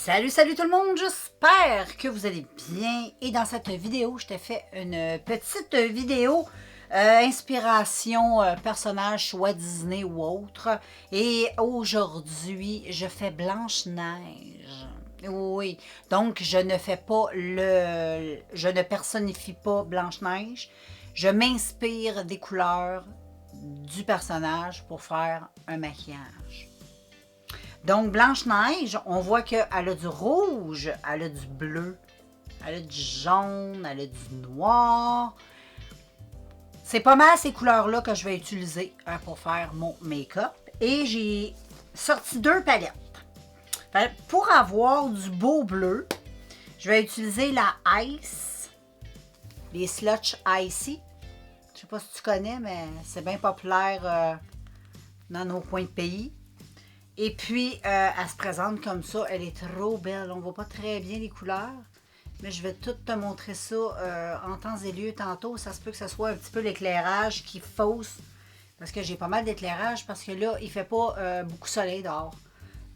Salut, salut tout le monde, j'espère que vous allez bien. Et dans cette vidéo, je t'ai fait une petite vidéo inspiration personnage soit Disney ou autre. Et aujourd'hui, je fais Blanche-Neige. Oui, donc je ne fais pas je ne personnifie pas Blanche-Neige. Je m'inspire des couleurs du personnage pour faire un maquillage. Donc, Blanche-Neige, on voit qu'elle a du rouge, elle a du bleu, elle a du jaune, elle a du noir. C'est pas mal ces couleurs-là que je vais utiliser pour faire mon make-up. Et j'ai sorti deux palettes. Pour avoir du beau bleu, je vais utiliser la Ice, les Slush Icy. Je sais pas si tu connais, mais c'est bien populaire dans nos coins de pays. Et puis, elle se présente comme ça. Elle est trop belle. On ne voit pas très bien les couleurs. Mais je vais tout te montrer ça en temps et lieu tantôt. Ça se peut que ce soit un petit peu l'éclairage qui fausse. Parce que j'ai pas mal d'éclairage. Parce que là, il ne fait pas beaucoup de soleil dehors.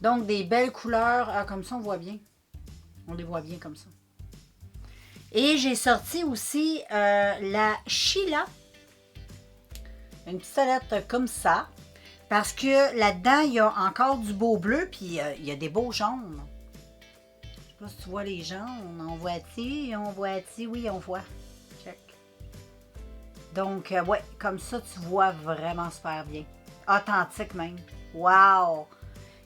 Donc, des belles couleurs. Comme ça, on voit bien. On les voit bien comme ça. Et j'ai sorti aussi la Sheila. Une petite palette comme ça. Parce que là-dedans, il y a encore du beau bleu, puis il y a des beaux jaunes. Je sais pas si tu vois les jaunes. On voit-tu? On voit-tu? Oui, on voit. Check. Donc, ouais, comme ça, tu vois vraiment super bien. Authentique même. Wow!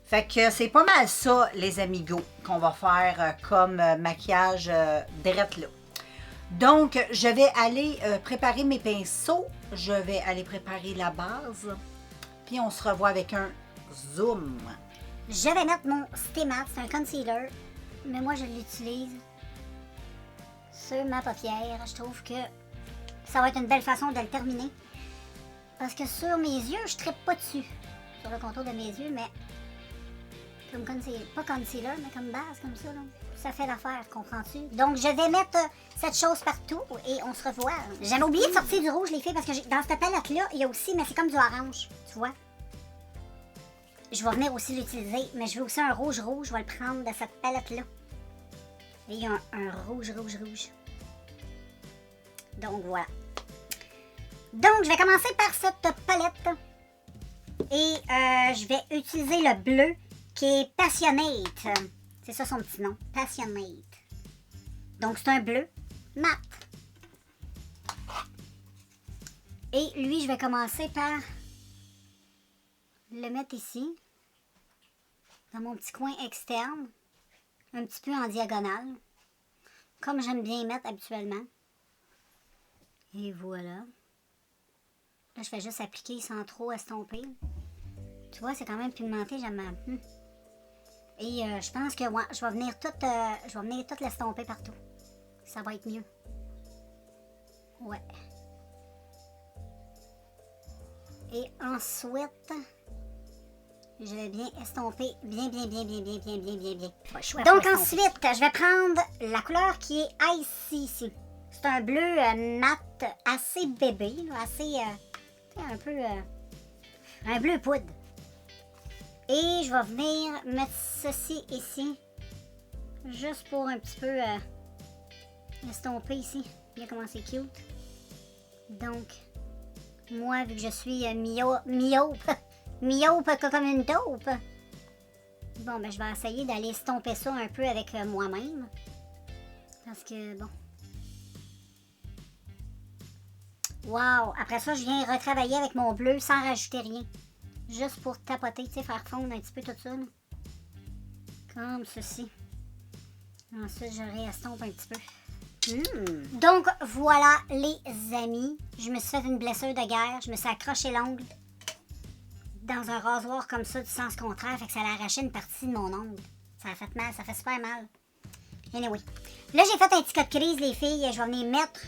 Fait que c'est pas mal ça, les amigos, qu'on va faire comme maquillage drette là. Donc, je vais aller préparer mes pinceaux. Je vais aller préparer la base. Puis on se revoit avec un zoom. Je vais mettre mon Stay Matte, c'est un concealer, mais moi je l'utilise sur ma paupière. Je trouve que ça va être une belle façon de le terminer. Parce que sur mes yeux, je ne trippe pas dessus. Sur le contour de mes yeux, mais comme concealer, pas concealer, mais comme base, comme ça. Là. Ça fait l'affaire, comprends-tu? Donc je vais mettre cette chose partout et on se revoit. J'avais oublié de sortir du rouge, les filles, parce que dans cette palette-là, il y a aussi, mais c'est comme du orange, tu vois? Je vais venir aussi l'utiliser, mais je veux aussi un rouge. Je vais le prendre de cette palette-là. Et il y a un rouge. Donc voilà. Donc je vais commencer par cette palette. Et je vais utiliser le bleu qui est Passionate. C'est ça son petit nom, Passionate. Donc c'est un bleu mat. Et lui, je vais commencer par le mettre ici, dans mon petit coin externe, un petit peu en diagonale, comme j'aime bien mettre habituellement. Et voilà. Là, je fais juste appliquer sans trop estomper. Tu vois, c'est quand même pigmenté, j'aime. Et je pense que ouais, je vais venir tout l'estomper partout. Ça va être mieux. Ouais. Et ensuite, je vais bien estomper, bien. Donc ensuite, je vais prendre la couleur qui est Icy ici. C'est un bleu mat assez bébé, là, assez, un peu, un bleu poudre. Et je vais venir mettre ceci ici, juste pour un petit peu estomper ici. Bien comment c'est cute. Donc, moi, vu que je suis myope comme une taupe. Bon, ben je vais essayer d'aller estomper ça un peu avec moi-même. Parce que, bon. Wow! Après ça, je viens retravailler avec mon bleu sans rajouter rien. Juste pour tapoter, tu sais, faire fondre un petit peu tout ça. Là. Comme ceci. Ensuite, je réestompe un petit peu. Donc, voilà, les amis. Je me suis fait une blessure de guerre. Je me suis accroché l'ongle dans un rasoir comme ça, du sens contraire. Fait que ça a arraché une partie de mon ongle. Ça a fait mal, ça fait super mal. Anyway. Là, j'ai fait un petit cas de crise, les filles. Je vais venir mettre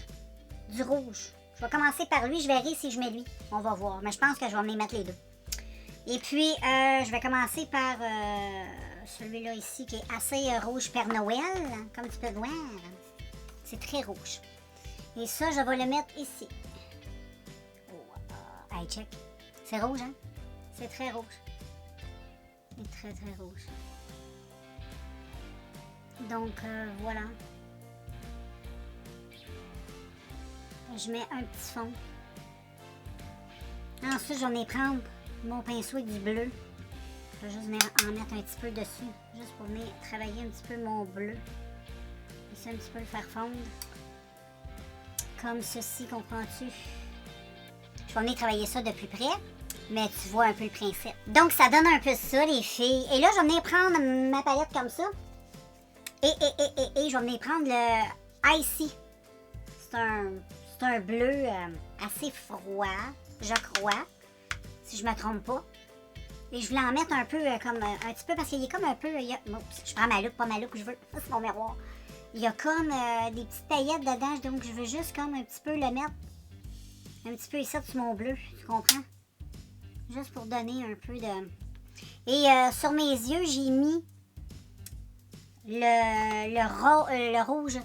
du rouge. Je vais commencer par lui. Je verrai si je mets lui. On va voir. Mais je pense que je vais venir mettre les deux. Et puis, je vais commencer par celui-là ici qui est assez rouge Père Noël. Comme tu peux voir. C'est très rouge. Et ça, je vais le mettre ici. Oh, hey, check. C'est rouge, hein? C'est très rouge. C'est très rouge. Donc, voilà. Je mets un petit fond. Ensuite, je vais venir prendre mon pinceau avec du bleu. Je vais juste en mettre un petit peu dessus. Juste pour venir travailler un petit peu mon bleu. Et ça, un petit peu le faire fondre. Comme ceci, comprends-tu? Je vais venir travailler ça de plus près. Mais tu vois un peu le principe. Donc, ça donne un peu ça, les filles. Et là, je vais venir prendre ma palette comme ça. Et je vais venir prendre le Icy. C'est un bleu assez froid, je crois, si je me trompe pas. Et je voulais en mettre un peu comme un petit peu parce qu'il est comme un peu. Oups, je prends ma loupe, pas ma loupe, je veux. C'est mon miroir. Il y a comme des petites paillettes dedans, donc je veux juste comme un petit peu le mettre un petit peu ici sur mon bleu, tu comprends? Juste pour donner un peu de. Et sur mes yeux, j'ai mis le rouge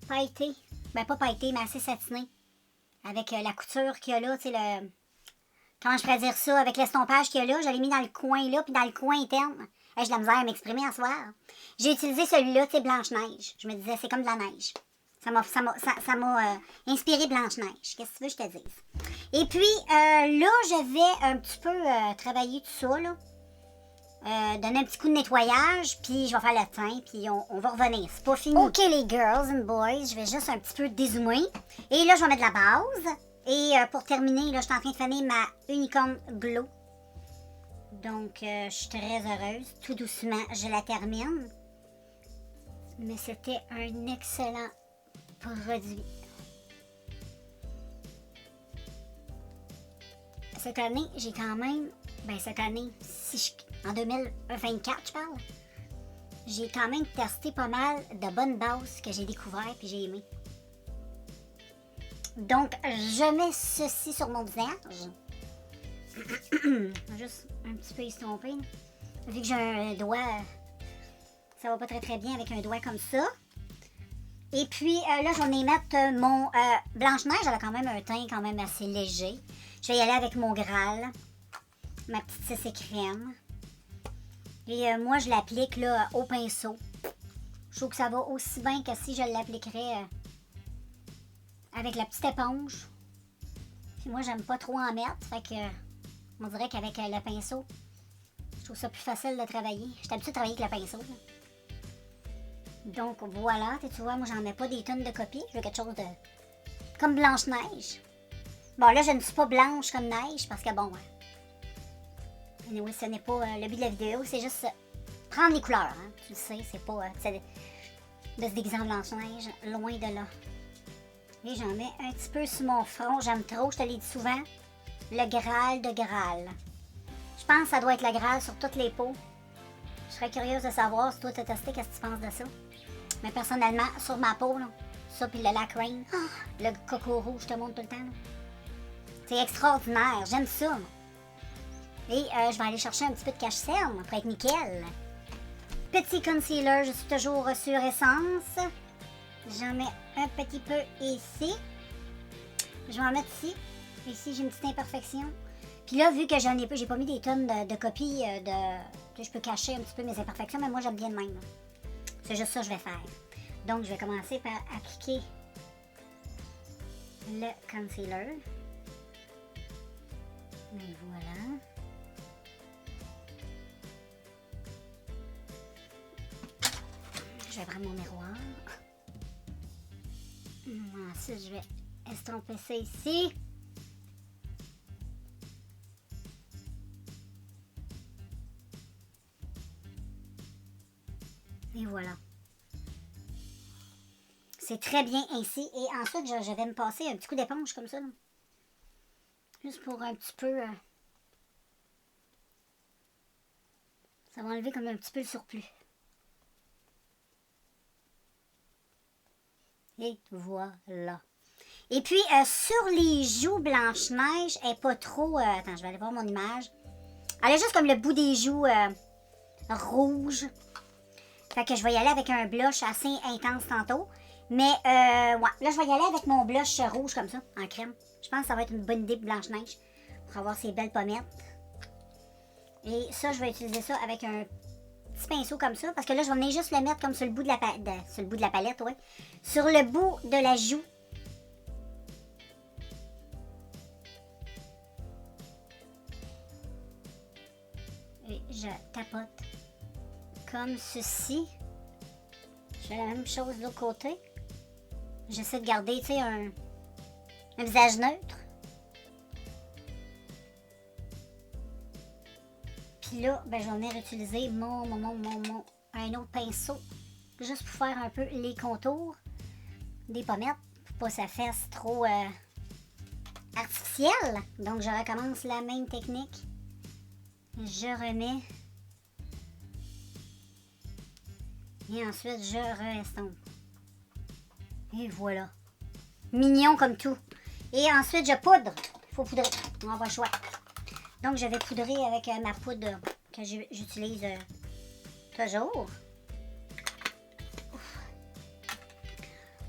pailleté. Ben, pas pailleté, mais assez satiné. Avec la couture qu'il y a là, tu sais, le. Comment je pourrais dire ça? Avec l'estompage qu'il y a là, je l'ai mis dans le coin là, puis dans le coin interne. J'ai de la misère à m'exprimer en soir. J'ai utilisé celui-là, tu sais, Blanche-Neige. Je me disais, c'est comme de la neige. Ça m'a inspiré Blanche-Neige. Qu'est-ce que tu veux que je te dise? Et puis, là, je vais un petit peu travailler tout ça, là. Donner un petit coup de nettoyage, puis je vais faire le teint, puis on va revenir. C'est pas fini. OK, les girls and boys, je vais juste un petit peu dézoomer. Et là, je vais mettre de la base. Et pour terminer, là, je suis en train de finir ma Unicorn Glow. Donc, je suis très heureuse. Tout doucement, je la termine. Mais c'était un excellent produit. Cette année, j'ai quand même... Ben, cette année, en 2024, je parle. J'ai quand même testé pas mal de bonnes bases que j'ai découvert et j'ai aimé. Donc, je mets ceci sur mon visage. Juste un petit peu estomper. Vu que j'ai un doigt, ça va pas très très bien avec un doigt comme ça. Et puis là, je vais y mettre mon Blanche-Neige. Elle a quand même un teint quand même assez léger. Je vais y aller avec mon Graal. Ma petite CC crème. Et moi, je l'applique là au pinceau. Je trouve que ça va aussi bien que si je l'appliquerais avec la petite éponge. Puis moi, j'aime pas trop en mettre. Fait que on dirait qu'avec le pinceau, je trouve ça plus facile de travailler. J'étais habituée de travailler avec le pinceau. Là. Donc voilà, tu vois, moi j'en mets pas des tonnes de copies. Je veux quelque chose de comme Blanche-Neige. Bon, là, je ne suis pas blanche comme neige parce que bon, anyway, ce n'est pas le but de la vidéo, c'est juste prendre les couleurs. Hein. Tu le sais, c'est pas de se déguiser en Blanche-Neige, loin de là. Et j'en mets un petit peu sur mon front. J'aime trop, je te l'ai dit souvent, le Graal de Graal. Je pense que ça doit être le Graal sur toutes les peaux. Je serais curieuse de savoir si toi tu as testé, qu'est-ce que tu penses de ça. Mais personnellement, sur ma peau, là, ça puis le lac rain, le coco rouge, je te montre tout le temps. Là. C'est extraordinaire, j'aime ça. Et je vais aller chercher un petit peu de cache-cerne pour être nickel. Petit concealer, je suis toujours sur Essence. J'en mets un petit peu ici. Je vais en mettre ici. Ici, j'ai une petite imperfection. Puis là, vu que j'en ai pas, j'ai pas mis des tonnes de copies je peux cacher un petit peu mes imperfections, mais moi, j'aime bien de même. C'est juste ça que je vais faire. Donc, je vais commencer par appliquer le concealer. Et voilà. Je vais prendre mon miroir. Ensuite, je vais estomper ça ici. Et voilà. C'est très bien ainsi. Et ensuite, je vais me passer un petit coup d'éponge comme ça. Là. Juste pour un petit peu... ça va enlever comme un petit peu le surplus. Et voilà. Et puis, sur les joues Blanche-Neige, elle n'est pas trop... attends, je vais aller voir mon image. Elle a juste comme le bout des joues rouges. Fait que je vais y aller avec un blush assez intense tantôt. Mais, ouais, là, je vais y aller avec mon blush rouge comme ça, en crème. Je pense que ça va être une bonne idée pour Blanche-Neige. Pour avoir ces belles pommettes. Et ça, je vais utiliser ça avec un petit pinceau comme ça. Parce que là, je vais venir juste le mettre comme sur le bout de la, sur le bout de la palette, ouais. Sur le bout de la joue. Et je tapote comme ceci. Je fais la même chose de l'autre côté. J'essaie de garder, tu sais, un visage neutre. Puis là, ben, je vais venir utiliser un autre pinceau. Juste pour faire un peu les contours des pommettes. Pour pas que ça fasse trop artificiel. Donc, je recommence la même technique. Je remets. Et ensuite, je re-estompe. Et voilà. Mignon comme tout. Et ensuite, je poudre. Il faut poudrer. On va avoir le choix. Donc, je vais poudrer avec ma poudre que j'utilise toujours. Ouf.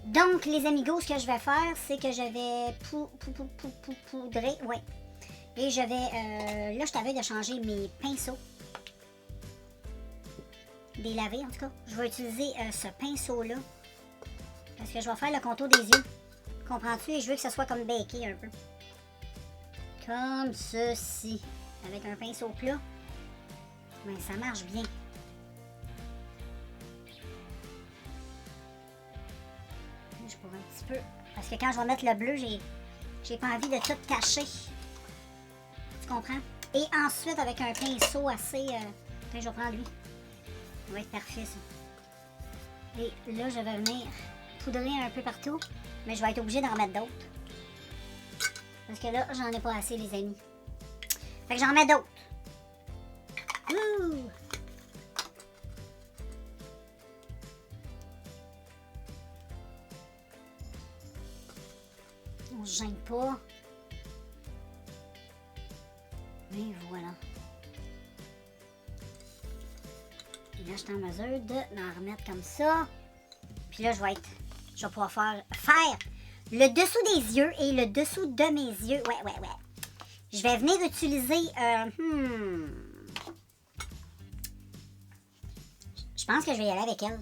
Donc, les amigos, ce que je vais faire, c'est que je vais poudrer. Ouais. Et je vais... là, je t'avais de changer mes pinceaux. Des lavés, en tout cas. Je vais utiliser ce pinceau-là. Parce que je vais faire le contour des yeux. Comprends-tu? Et je veux que ça soit comme baqué un peu. Comme ceci. Avec un pinceau plat. Mais ça marche bien. Je pourrais un petit peu. Parce que quand je vais mettre le bleu, j'ai pas envie de tout cacher. Tu comprends? Et ensuite, avec un pinceau assez... je vais prendre lui. Ça va être parfait, ça. Et là, je vais venir poudrer un peu partout. Mais je vais être obligée d'en remettre d'autres. Parce que là, j'en ai pas assez, les amis. Fait que j'en remets d'autres. Ouh! On se gêne pas. Et voilà. Et là, je suis en mesure d'en remettre comme ça. Puis là, je vais pouvoir faire le dessous des yeux et le dessous de mes yeux. Ouais. Je vais venir utiliser... Je pense que je vais y aller avec elle.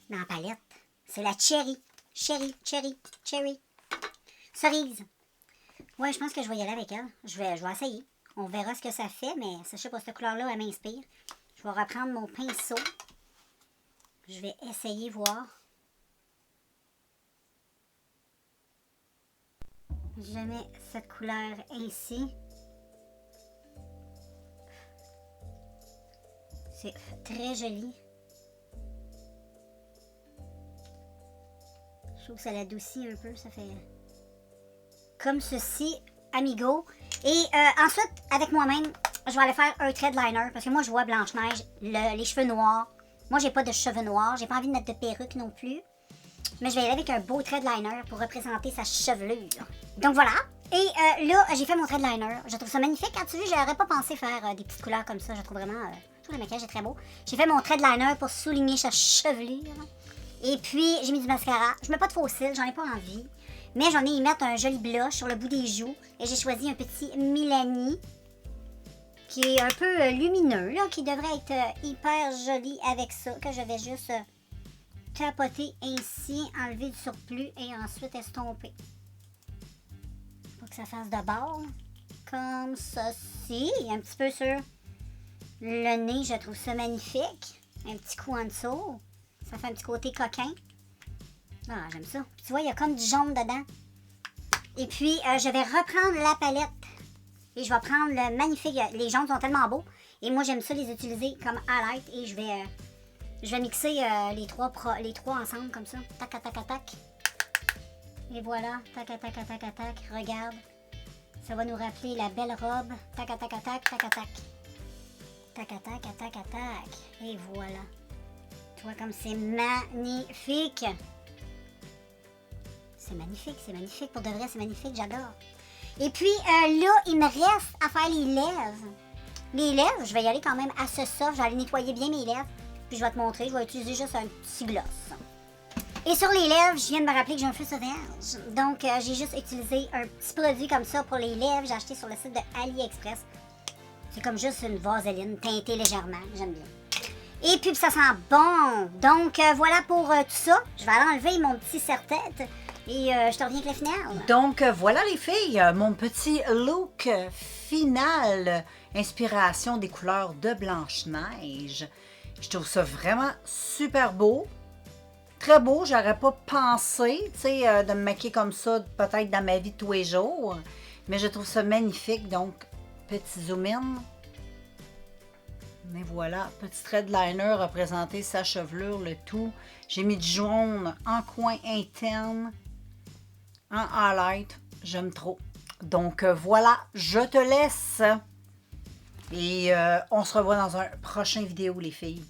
Dans la palette. C'est la Cherry. Cherry. Cerise. Ouais, je pense que je vais y aller avec elle. Je vais essayer. On verra ce que ça fait, mais je sais pas, cette couleur-là, elle m'inspire. Je vais reprendre mon pinceau. Je vais essayer voir. Je mets cette couleur ainsi. C'est très joli. Je trouve que ça l'adoucit un peu. Ça fait comme ceci, amigo. Et ensuite, avec moi-même, je vais aller faire un trait de liner. Parce que moi, je vois Blanche-Neige, les cheveux noirs. Moi, j'ai pas de cheveux noirs. J'ai pas envie de mettre de perruque non plus. Mais je vais y aller avec un beau trait de liner pour représenter sa chevelure. Donc voilà. Et là, j'ai fait mon trait de liner. Je trouve ça magnifique. Quand tu vois, j'aurais pas pensé faire des petites couleurs comme ça. Je trouve vraiment... tout le maquillage est très beau. J'ai fait mon trait de liner pour souligner sa chevelure. Et puis, j'ai mis du mascara. Je mets pas de faux cils, j'en ai pas envie. Mais j'en ai y mettre un joli blush sur le bout des joues. Et j'ai choisi un petit Milani. Qui est un peu lumineux, là. Qui devrait être hyper joli avec ça. Que je vais juste... tapoter ainsi, enlever du surplus et ensuite estomper. Pour que ça fasse de bord. Comme ceci. Un petit peu sur le nez, je trouve ça magnifique. Un petit coup en dessous. Ça fait un petit côté coquin. Ah, j'aime ça. Tu vois, il y a comme du jaune dedans. Et puis, je vais reprendre la palette. Et je vais prendre le magnifique... Les jaunes sont tellement beaux. Et moi, j'aime ça les utiliser comme highlight. Et je vais mixer les trois ensemble comme ça. Tac, tac, tac, tac. Et voilà. Tac, tac, tac, tac, tac. Regarde. Ça va nous rappeler la belle robe. Tac, tac, tac, tac, tac, tac. Tac, tac, tac, tac, tac. Et voilà. Tu vois comme c'est magnifique. C'est magnifique, c'est magnifique. Pour de vrai, c'est magnifique. J'adore. Et puis là, il me reste à faire les lèvres. Les lèvres, je vais y aller quand même assez soft. Je vais aller nettoyer bien mes lèvres. Puis je vais te montrer, je vais utiliser juste un petit gloss. Et sur les lèvres, je viens de me rappeler que j'ai un feu sauvage. Donc, j'ai juste utilisé un petit produit comme ça pour les lèvres. J'ai acheté sur le site de AliExpress. C'est comme juste une vaseline teintée légèrement. J'aime bien. Et puis ça sent bon. Donc voilà pour tout ça. Je vais aller enlever mon petit serre-tête. Et je te reviens avec la finale. Donc, voilà les filles, mon petit look final, inspiration des couleurs de Blanche-Neige. Je trouve ça vraiment super beau, très beau. J'aurais pas pensé, tu sais, de me maquiller comme ça, peut-être dans ma vie de tous les jours. Mais je trouve ça magnifique, donc, petit zoom in. Et voilà, petit trait de liner représenter sa chevelure, le tout. J'ai mis du jaune en coin interne. En highlight, j'aime trop. Donc voilà, je te laisse. Et on se revoit dans un prochain vidéo, les filles.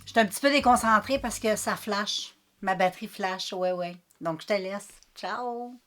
Je suis un petit peu déconcentrée parce que ça flash. Ma batterie flash, ouais. Donc je te laisse. Ciao!